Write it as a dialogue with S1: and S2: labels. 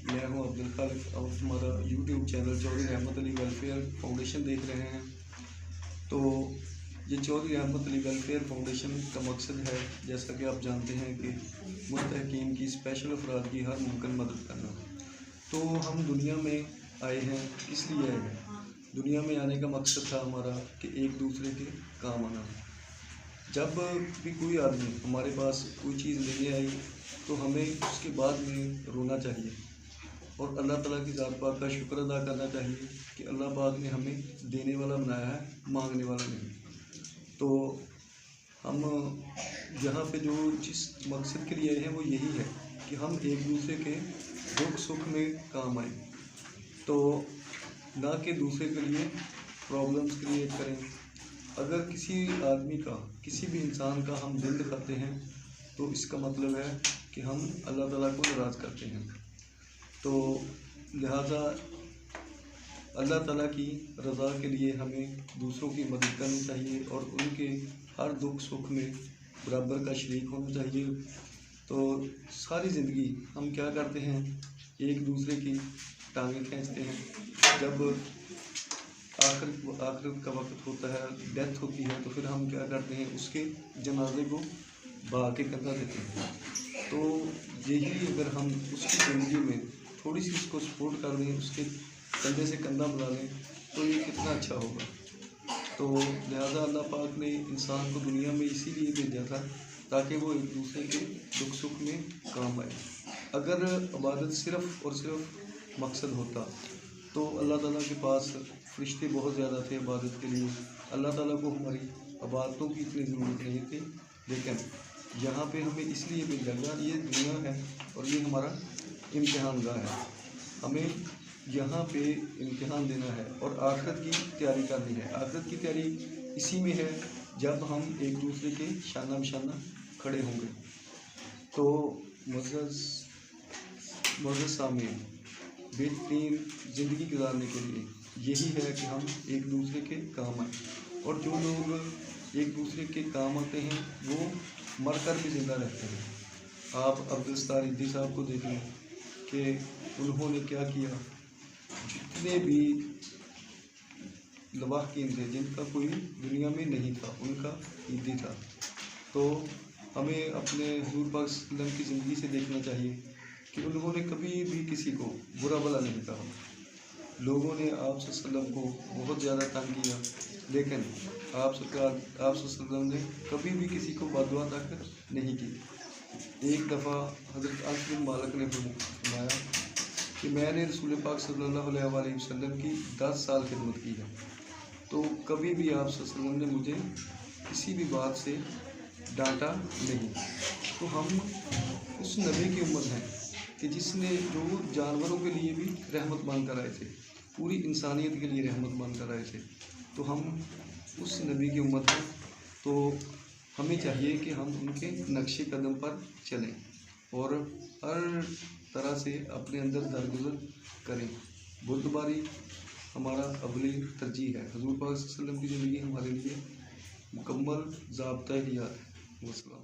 S1: मैं हूं अब्दुल खालिक और हमारा यूट्यूब चैनल चौधरी रहमत अली वेलफेयर फाउंडेशन देख रहे हैं। तो ये चौधरी रहमत अली वेलफेयर फाउंडेशन का मकसद है, जैसा कि आप जानते हैं, कि मुस्तहकीन की स्पेशल अफराद की हर मुमकिन मदद करना। तो हम दुनिया में आए हैं, इसलिए आए हैं। दुनिया में आने का मकसद था हमारा कि एक दूसरे के काम आना। जब भी कोई आदमी हमारे पास कोई चीज़ लेने आई तो हमें उसके बाद में रोना चाहिए और अल्लाह ताला की ज़ात पाक का शुक्र अदा करना चाहिए कि अल्लाह पाक ने हमें देने वाला बनाया है, मांगने वाला नहीं। तो हम यहाँ पे जो जिस मकसद के लिए आए हैं वो यही है कि हम एक दूसरे के दुख सुख में काम आए, तो ना कि दूसरे के लिए प्रॉब्लम्स क्रिएट करें। अगर किसी आदमी का, किसी भी इंसान का हम दिल दिखाते हैं तो इसका मतलब है कि हम अल्लाह ताला को नाराज़ करते हैं। तो लिहाजा अल्लाह ताला की रज़ा के लिए हमें दूसरों की मदद करनी चाहिए और उनके हर दुख सुख में बराबर का शरीक होना चाहिए। तो सारी ज़िंदगी हम क्या करते हैं, एक दूसरे की टांगें खींचते हैं। जब आखिरत का वक्त होता है, डेथ होती है, तो फिर हम क्या करते हैं, उसके जनाजे को बहा के कंधा देते हैं। तो यही अगर हम उसकी ज़िंदगी में थोड़ी सी उसको सपोर्ट कर दें, उसके कंधे से कंधा मिला लें, तो ये कितना अच्छा होगा। तो लिहाजा अल्लाह पाक ने इंसान को दुनिया में इसीलिए भेजा था ताकि वो एक दूसरे के दुख सुख में काम आए। अगर इबादत सिर्फ़ और सिर्फ मकसद होता तो अल्लाह ताला के पास फरिश्ते बहुत ज़्यादा थे इबादत के लिए। अल्लाह ताला को हमारी इबादतों की इतनी ज़रूरत नहीं थी, लेकिन यहाँ पे हमें इसलिए भेजा गया, ये दुनिया है और ये हमारा इम्तिहान गाह है। हमें यहाँ पे इम्तिहान देना है और आखिरत की तैयारी करनी है। आखिरत की तैयारी इसी में है जब हम एक दूसरे के शाना बशाना खड़े होंगे। तो मुअज़्ज़ज़ सामीन, बेहतरीन ज़िंदगी गुजारने के लिए यही है कि हम एक दूसरे के काम आएँ, और जो लोग एक दूसरे के काम आते हैं वो मर कर भी ज़िंदा रहते हैं। आप अब्दुल सत्तार इद्दी साहब को देख लें कि उन्होंने क्या किया। जितने भी लवाहकीन थे जिनका कोई दुनिया में नहीं था, उनका इद्दी था। तो हमें अपने हुज़ूर पाक सल्लल्लाहु अलैहि वसल्लम की ज़िंदगी से देखना चाहिए कि उन्होंने कभी भी किसी को बुरा भला नहीं कहा। लोगों ने आप सल्लल्लाहु अलैहि वसल्लम को बहुत ज़्यादा तंग किया, लेकिन आप सल्लल्लाहु अलैहि वसल्लम ने कभी भी किसी को बददुआ तक नहीं की। एक दफ़ा हज़रत अनस बिन मालिक ने फरमाया कि मैंने रसूल पाक सल्लल्लाहु अलैहि वसल्लम की 10 साल खिदमत की है, तो कभी भी आप सल्लल्लाहु अलैहि वसल्लम ने मुझे किसी भी बात से डांटा नहीं। तो हम उस नबी की उम्मत हैं कि जिसने जो जानवरों के लिए भी रहमत बन कर आए थे, पूरी इंसानियत के लिए रहमत बन कर आए थे। तो हम उस नबी की उम्मत हैं, तो हमें चाहिए कि हम उनके नक्शे कदम पर चलें और हर तरह से अपने अंदर दरगुजर करें। बुर्दबारी हमारा अव्वली तरजीह है। हुज़ूर पाक सल्लल्लाहु अलैहि वसल्लम की ज़िंदगी हमारे लिए मुकम्मल ज़ाब्ता-ए-हयात है। वस्सलाम।